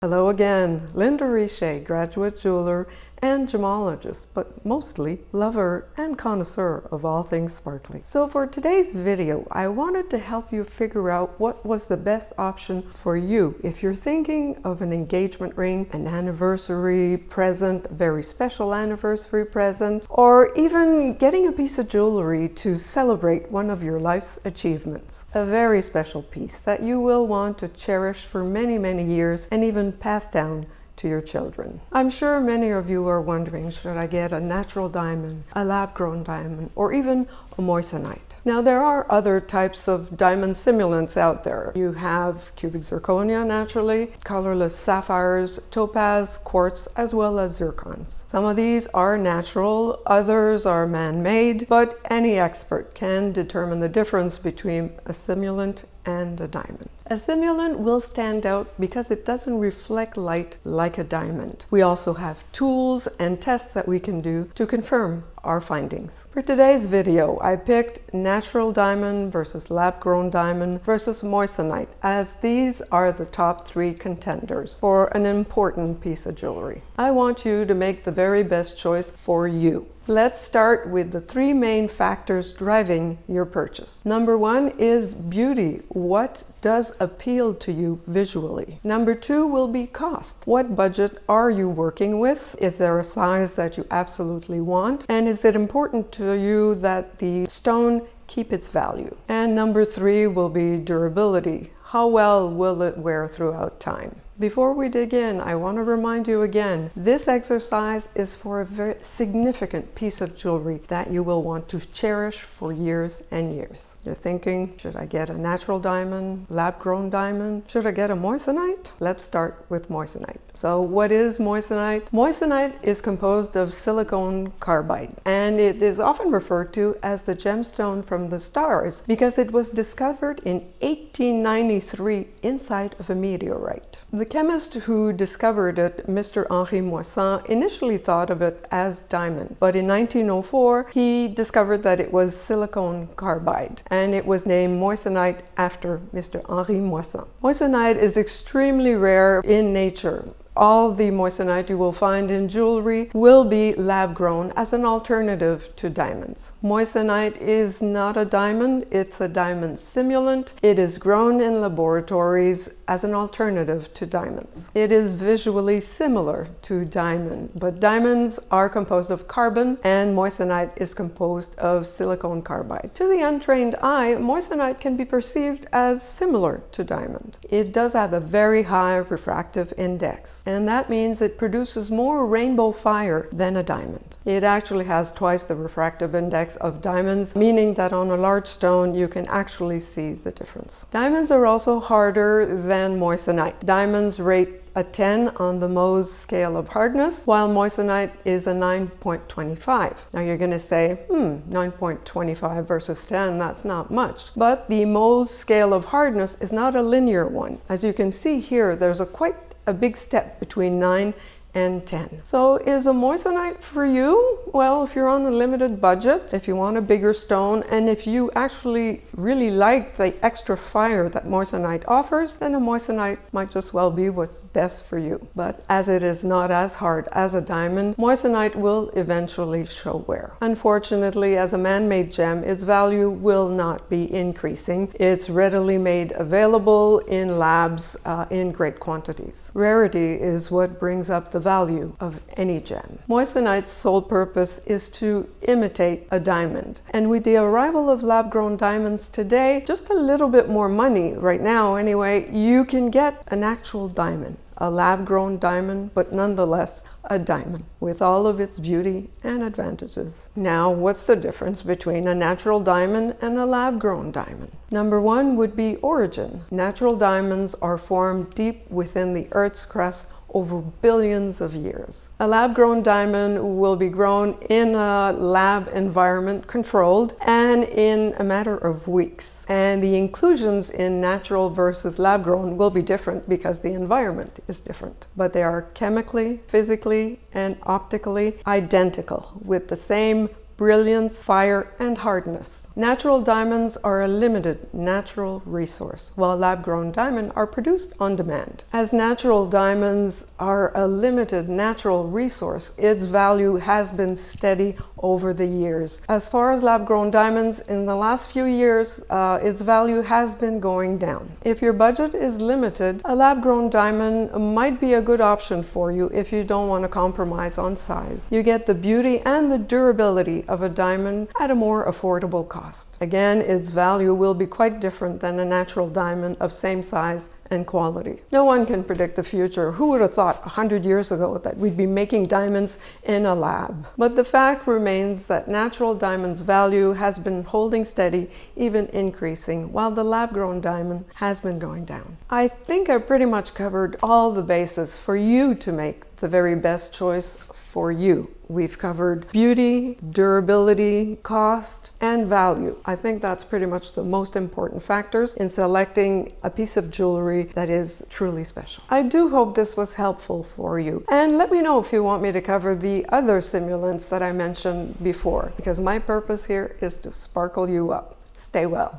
Hello again, Linda Richer, graduate jeweler and gemologist, but mostly lover and connoisseur of all things sparkly. So for today's video, I wanted to help you figure out what was the best option for you if you're thinking of an engagement ring, an anniversary present, a very special anniversary present, or even getting a piece of jewelry to celebrate one of your life's achievements. A very special piece that you will want to cherish for many, many years and even pass down to your children. I'm sure many of you are wondering, should I get a natural diamond, a lab-grown diamond, or even a moissanite? Now there are other types of diamond simulants out there. You have cubic zirconia naturally, colorless sapphires, topaz, quartz, as well as zircons. Some of these are natural, others are man-made, but any expert can determine the difference between a simulant and a diamond. A simulant will stand out because it doesn't reflect light like a diamond. We also have tools and tests that we can do to confirm our findings. For today's video, I picked natural diamond versus lab-grown diamond versus moissanite, as these are the top 3 contenders for an important piece of jewelry. I want you to make the very best choice for you. Let's start with the 3 main factors driving your purchase. Number 1 is beauty. What does appeal to you visually? Number 2 will be cost. What budget are you working with? Is there a size that you absolutely want? And is it important to you that the stone keep its value? And number 3 will be durability. How well will it wear throughout time? Before we dig in, I want to remind you again, this exercise is for a very significant piece of jewelry that you will want to cherish for years and years. You're thinking, should I get a natural diamond, lab-grown diamond? Should I get a moissanite? Let's start with moissanite. So what is moissanite? Moissanite is composed of silicon carbide, and it is often referred to as the gemstone from the stars because it was discovered in 1893 inside of a meteorite. The chemist who discovered it, Mr. Henri Moissan, initially thought of it as diamond, but in 1904 he discovered that it was silicon carbide, and it was named moissanite after Mr. Henri Moissan. Moissanite is extremely rare in nature. All the moissanite you will find in jewelry will be lab-grown as an alternative to diamonds. Moissanite is not a diamond, it's a diamond simulant. It is grown in laboratories as an alternative to diamonds. It is visually similar to diamond, but diamonds are composed of carbon and moissanite is composed of silicon carbide. To the untrained eye, moissanite can be perceived as similar to diamond. It does have a very high refractive index, and that means it produces more rainbow fire than a diamond. It actually has twice the refractive index of diamonds, meaning that on a large stone you can actually see the difference. Diamonds are also harder than moissanite. Diamonds rate a 10 on the Mohs scale of hardness, while moissanite is a 9.25. Now you're going to say, 9.25 versus 10, that's not much. But the Mohs scale of hardness is not a linear one. As you can see here, there's quite a big step between 9 and 10. So is a moissanite for you? Well, if you're on a limited budget, if you want a bigger stone, and if you actually really like the extra fire that moissanite offers, then a moissanite might just well be what's best for you. But as it is not as hard as a diamond, moissanite will eventually show wear. Unfortunately, as a man-made gem, its value will not be increasing. It's readily made available in labs in great quantities. Rarity is what brings up the value of any gem. Moissanite's sole purpose is to imitate a diamond. And with the arrival of lab-grown diamonds today, just a little bit more money right now anyway, you can get an actual diamond. A lab-grown diamond, but nonetheless a diamond with all of its beauty and advantages. Now, what's the difference between a natural diamond and a lab-grown diamond? Number 1 would be origin. Natural diamonds are formed deep within the Earth's crust over billions of years. A lab-grown diamond will be grown in a lab environment controlled and in a matter of weeks. And the inclusions in natural versus lab-grown will be different because the environment is different. But they are chemically, physically, and optically identical with the same brilliance, fire, and hardness. Natural diamonds are a limited natural resource, while lab-grown diamonds are produced on demand. As natural diamonds are a limited natural resource, its value has been steady over the years. As far as lab-grown diamonds, in the last few years, its value has been going down. If your budget is limited, a lab-grown diamond might be a good option for you if you don't want to compromise on size. You get the beauty and the durability of a diamond at a more affordable cost. Again, its value will be quite different than a natural diamond of same size and quality. No one can predict the future. Who would have thought 100 years ago that we'd be making diamonds in a lab? But the fact remains that natural diamonds' value has been holding steady, even increasing, while the lab-grown diamond has been going down. I think I've pretty much covered all the bases for you to make the very best choice for you. We've covered beauty, durability, cost, and value. I think that's pretty much the most important factors in selecting a piece of jewelry that is truly special. I do hope this was helpful for you. And let me know if you want me to cover the other simulants that I mentioned before, because my purpose here is to sparkle you up. Stay well.